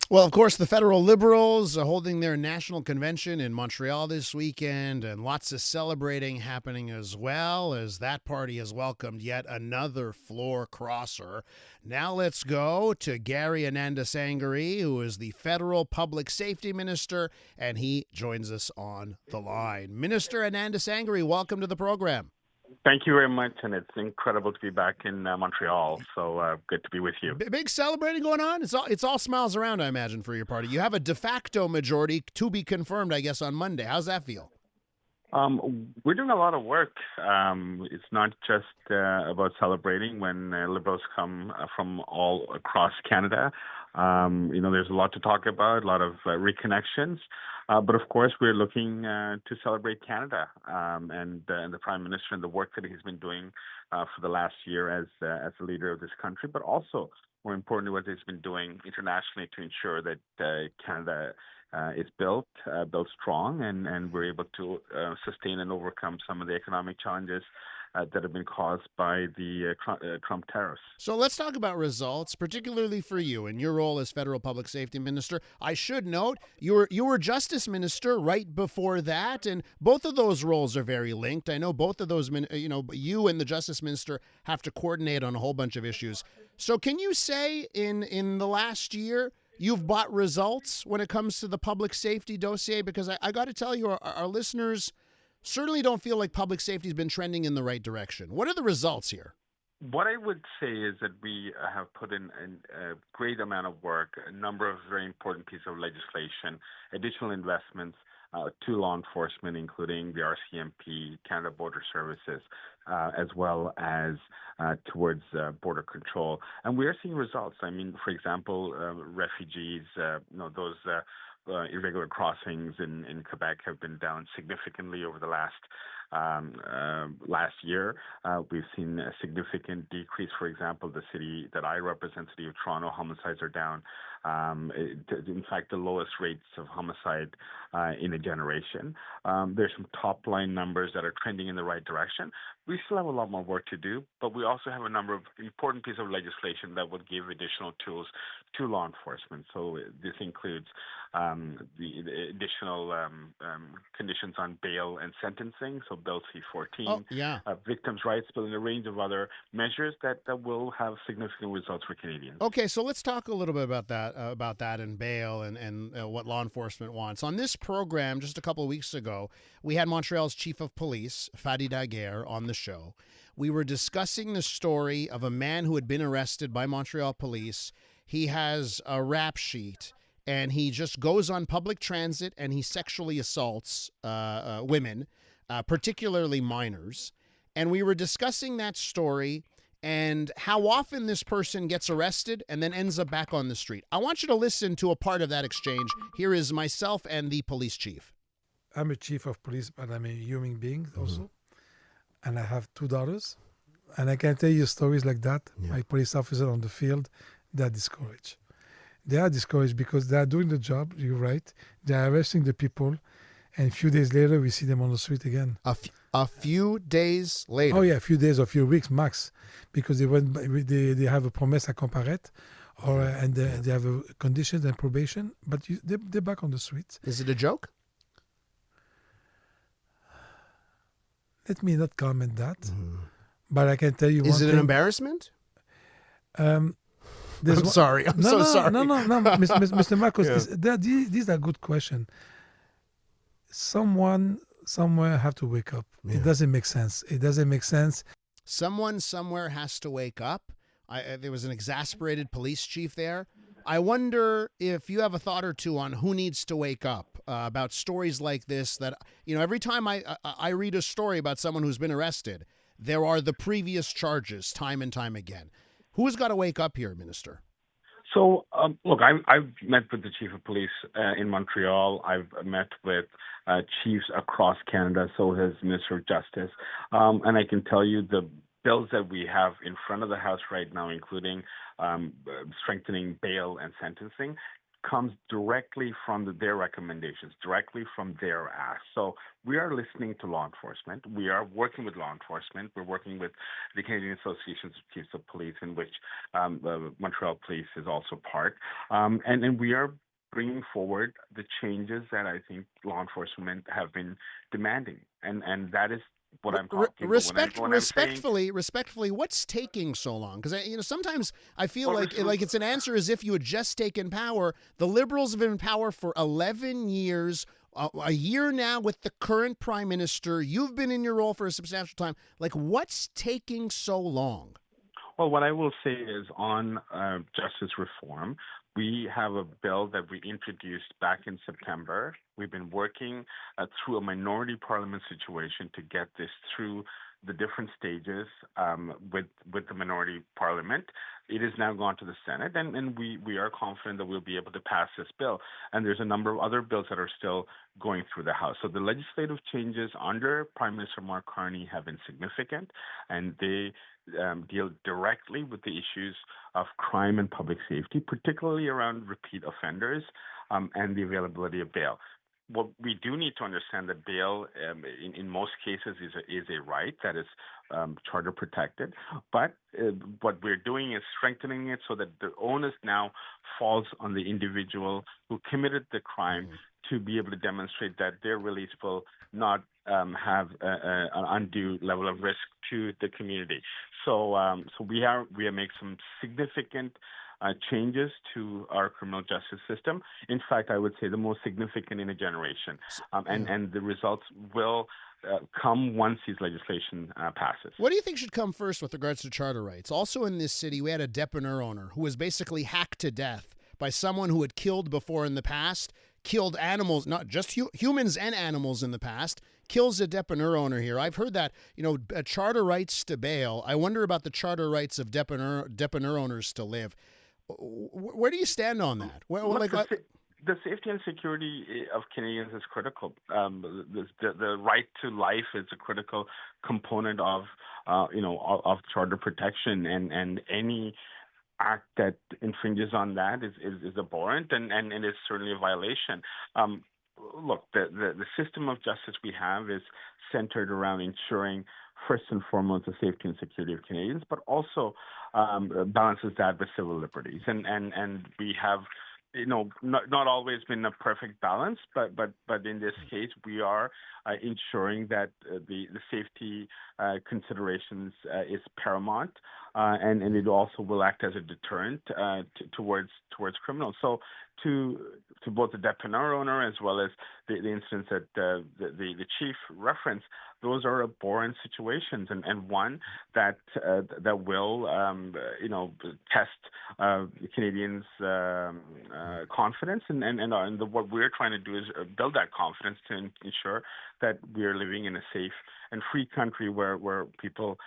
Well, of course, the federal Liberals are holding their national convention in Montreal this weekend, and lots of celebrating happening as well, as that party has welcomed yet another floor crosser. Now let's go to Gary Anandasangaree, who is the federal public safety minister, and he joins us on the line. Minister Anandasangaree, welcome to the program. Thank you very much, and it's incredible to be back in Montreal. So good to be with you. Big celebrating going on. It's all smiles around, I imagine, for your party. You have a de facto majority to be confirmed, I guess, on Monday. How's that feel? We're doing a lot of work. It's not just about celebrating when Liberals come from all across Canada. There's a lot to talk about, a lot of reconnections. But of course, we're looking to celebrate Canada and the Prime Minister and the work that he's been doing for the last year as the leader of this country, but also, more importantly, what he's been doing internationally to ensure that Canada is built strong, and we're able to sustain and overcome some of the economic challenges that have been caused by the Trump tariffs. So let's talk about results, particularly for you in your role as federal public safety minister. I should note you were justice minister right before that, and both of those roles are very linked. I know both of those, you and the justice minister have to coordinate on a whole bunch of issues. So can you say in the last year you've bought results when it comes to the public safety dossier? Because I got to tell you, our listeners certainly don't feel like public safety has been trending in the right direction. What are the results here? What I would say is that we have put in a great amount of work, a number of very important pieces of legislation, additional investments to law enforcement, including the RCMP, Canada Border Services, as well as towards border control. And we are seeing results. I mean, for example, refugees, those irregular crossings in Quebec have been down significantly over the last year. We've seen a significant decrease. For example, the city that I represent, City of Toronto, homicides are down. In fact, the lowest rates of homicide in a generation. There's some top-line numbers that are trending in the right direction. We still have a lot more work to do, but we also have a number of important pieces of legislation that would give additional tools to law enforcement. So this includes the additional conditions on bail and sentencing, so Bill C-14, Oh, yeah. victims' rights bill, and a range of other measures that will have significant results for Canadians. Okay, so let's talk a little bit about that and bail and what law enforcement wants. On this program, just a couple of weeks ago, we had Montreal's chief of police, Fadi Daguerre, on the show. We were discussing the story of a man who had been arrested by Montreal police. He has a rap sheet, and he just goes on public transit and he sexually assaults women, particularly minors. And we were discussing that story and how often this person gets arrested and then ends up back on the street. I want you to listen to a part of that exchange. Here is myself and the police chief. I'm a chief of police, but I'm a human being also. And I have 2 daughters. And I can tell you stories like that. Yeah. My police officer on the field, they're discouraged. They are discouraged because they are doing the job, you're right. They are arresting the people. And a few days later, we see them on the street again. A few days later? Oh, yeah, a few days or a few weeks max. Because they have a promesse à comparaître, and they have conditions and probation, but they're back on the streets. Is it a joke? Let me not comment that. But I can tell you Is it an embarrassment? I'm sorry. I'm so sorry. No, Mr. Marcos, these are good questions. Someone somewhere have to wake up. Yeah. It doesn't make sense. Someone somewhere has to wake up. There was an exasperated police chief there. I wonder if you have a thought or two on who needs to wake up about stories like this that, every time I read a story about someone who's been arrested, there are the previous charges time and time again. Who's got to wake up here, Minister? So, look, I've met with the chief of police in Montreal. I've met with chiefs across Canada, so has Minister of Justice. And I can tell you the bills that we have in front of the House right now, including strengthening bail and sentencing, comes directly from their recommendations, directly from their ask. So we are listening to law enforcement. We are working with law enforcement. We're working with the Canadian Association of Chiefs of Police, in which the Montreal Police is also part. And we are bringing forward the changes that I think law enforcement have been demanding. And that is what I'm talking about. When I'm saying, respectfully, what's taking so long? Because sometimes I feel like it's an answer as if you had just taken power. The Liberals have been in power for 11 years, a year now with the current Prime Minister. You've been in your role for a substantial time. Like, what's taking so long? Well, what I will say is on justice reform, we have a bill that we introduced back in September. We've been working through a minority parliament situation to get this through the different stages with the minority parliament. It has now gone to the Senate, and we are confident that we'll be able to pass this bill. And there's a number of other bills that are still going through the House. So the legislative changes under Prime Minister Mark Carney have been significant, and they deal directly with the issues of crime and public safety, particularly around repeat offenders and the availability of bail. What we do need to understand that bail, in most cases, is a right that is charter protected. But what we're doing is strengthening it so that the onus now falls on the individual who committed the crime to be able to demonstrate that their release will not have an undue level of risk to the community. So we are making some significant changes to our criminal justice system. In fact, I would say the most significant in a generation. And the results will come once this legislation passes. What do you think should come first with regards to charter rights? Also in this city, we had a dépanneur owner who was basically hacked to death by someone who had killed before in the past, killed animals, not just humans and animals in the past, kills a dépanneur owner here. I've heard that, charter rights to bail. I wonder about the charter rights of dépanneur owners to live. Where do you stand on that? The safety and security of Canadians is critical. The right to life is a critical component of charter protection, and any act that infringes on that is abhorrent and is certainly a violation. Look, the system of justice we have is centered around ensuring, first and foremost, the safety and security of Canadians, but also balances that with civil liberties. And we have, not always been a perfect balance, but in this case, we are ensuring that the safety considerations is paramount, and it also will act as a deterrent towards criminals. So to both the dépanneur owner as well as the incidents that the chief referenced, those are abhorrent situations, and one that will test Canadians' confidence, and what we're trying to do is build that confidence to ensure that we are living in a safe and free country where people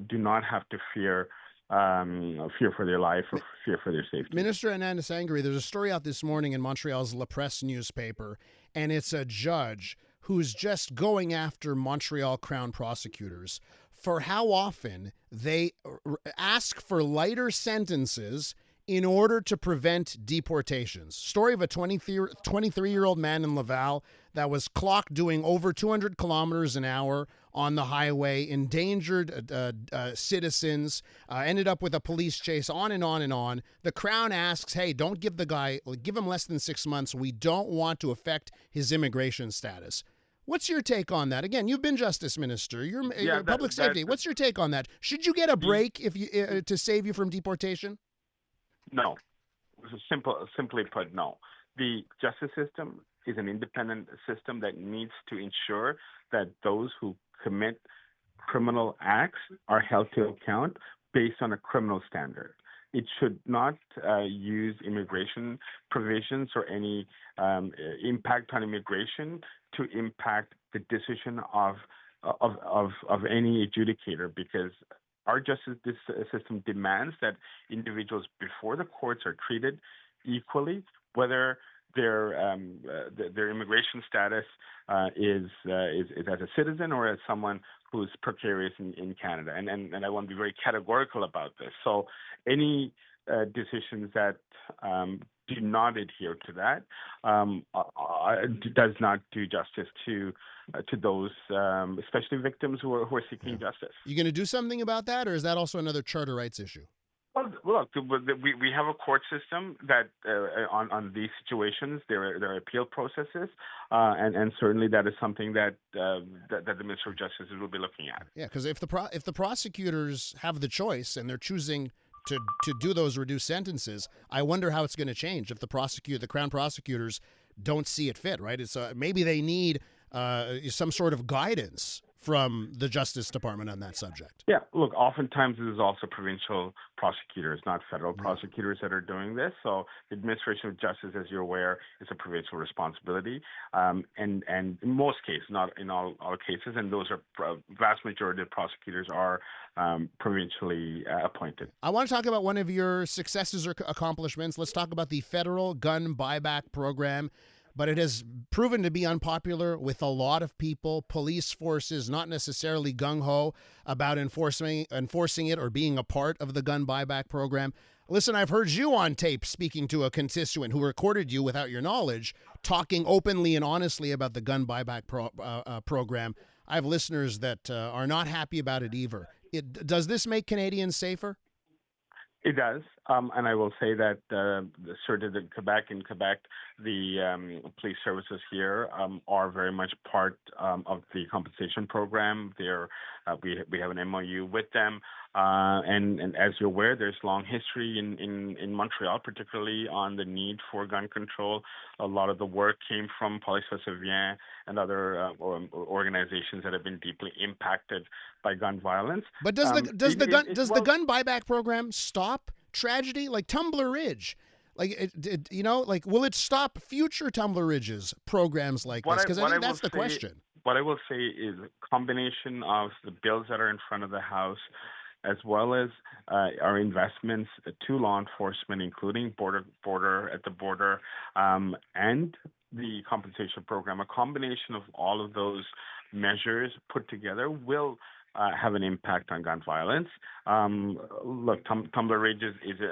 do not have to fear for their life or fear for their safety. Minister Anandasangaree, there's a story out this morning in Montreal's La Presse newspaper, and it's a judge who's just going after Montreal Crown prosecutors for how often they ask for lighter sentences in order to prevent deportations. Story of a 23-year-old man in Laval that was clocked doing over 200 kilometers an hour on the highway, endangered citizens, ended up with a police chase, on and on and on. The Crown asks, hey, don't give the guy, give him less than 6 months. We don't want to affect his immigration status. What's your take on that? Again, you've been Justice Minister. You're public safety. What's your take on that? Should you get a break to save you from deportation? No. Simply put, no. The justice system is an independent system that needs to ensure that those who commit criminal acts are held to account based on a criminal standard. It should not use immigration provisions or any impact on immigration to impact the decision of any adjudicator, because our justice system demands that individuals before the courts are treated equally, whether their immigration status is as a citizen or as someone who's precarious in Canada. And I want to be very categorical about this. So any decisions that do not adhere to that does not do justice to those, especially victims who are seeking justice. You going to do something about that, or is that also another charter rights issue? Well, look, we have a court system that on these situations there are appeal processes, and certainly that is something that the Minister of Justice will be looking at. Yeah, because if the prosecutors have the choice and they're choosing to do those reduced sentences, I wonder how it's going to change if the Crown prosecutors don't see it fit. Right? It's maybe they need some sort of guidance from the Justice Department on that subject. Yeah, look, oftentimes it is also provincial prosecutors, not federal prosecutors that are doing this. So the administration of justice, as you're aware, is a provincial responsibility. And in most cases, not in all cases, and those are vast majority of prosecutors are provincially appointed. I want to talk about one of your successes or accomplishments. Let's talk about the federal gun buyback program. But it has proven to be unpopular with a lot of people. Police forces not necessarily gung-ho about enforcing it or being a part of the gun buyback program. Listen, I've heard you on tape speaking to a constituent who recorded you without your knowledge, talking openly and honestly about the gun buyback program. I have listeners that are not happy about it either. Does this make Canadians safer? It does, and I will say that certainly in Quebec, the police services here are very much part of the compensation program. We have an MOU with them, and as you're aware, there's long history in Montreal, particularly on the need for gun control. A lot of the work came from Police Civien and other organizations that have been deeply impacted by gun violence. But does the gun buyback program stop tragedy like Tumbler Ridge? Will it stop future Tumbler Ridges programs like this? Because I think that's the question. What I will say is a combination of the bills that are in front of the House, as well as our investments to law enforcement, including border at the border, and the compensation program. A combination of all of those measures put together will have an impact on gun violence. Look, Tumbler Ridge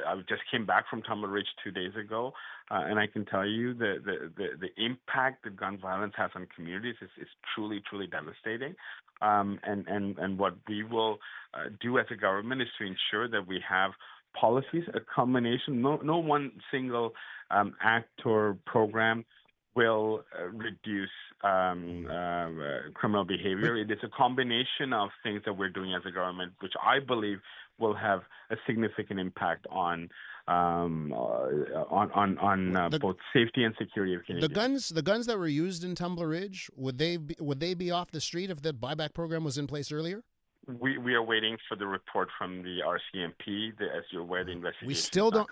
I just came back from Tumbler Ridge 2 days ago, and I can tell you the impact that gun violence has on communities is truly, truly devastating. And what we will do as a government is to ensure that we have policies, a combination, no one single act or program will reduce criminal behavior. It is a combination of things that we're doing as a government, which I believe will have a significant impact on both safety and security of Canadians. The guns that were used in Tumbler Ridge, would they be off the street if the buyback program was in place earlier? We are waiting for the report from the RCMP. As you're aware, the investigation.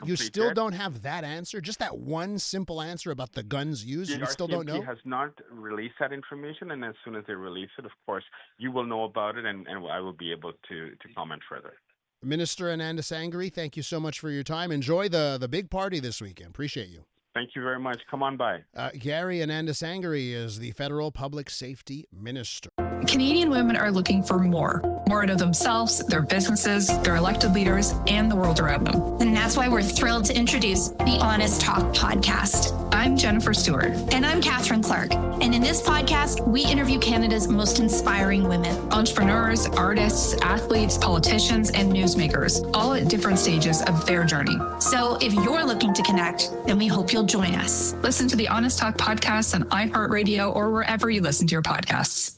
You still don't have that answer. Just that one simple answer about the guns used. We still don't know. The RCMP has not released that information, and as soon as they release it, of course, you will know about it, and I will be able to comment further. Minister Anandasangaree, thank you so much for your time. Enjoy the big party this weekend. Appreciate you. Thank you very much. Come on by. Gary Anandasangaree is the Federal Public Safety Minister. Canadian women are looking for more out of themselves, their businesses, their elected leaders, and the world around them. And that's why we're thrilled to introduce the Honest Talk podcast. I'm Jennifer Stewart. And I'm Catherine Clark. And in this podcast, we interview Canada's most inspiring women. Entrepreneurs, artists, athletes, politicians, and newsmakers, all at different stages of their journey. So if you're looking to connect, then we hope you'll join us. Listen to the Honest Talk podcast on iHeartRadio or wherever you listen to your podcasts.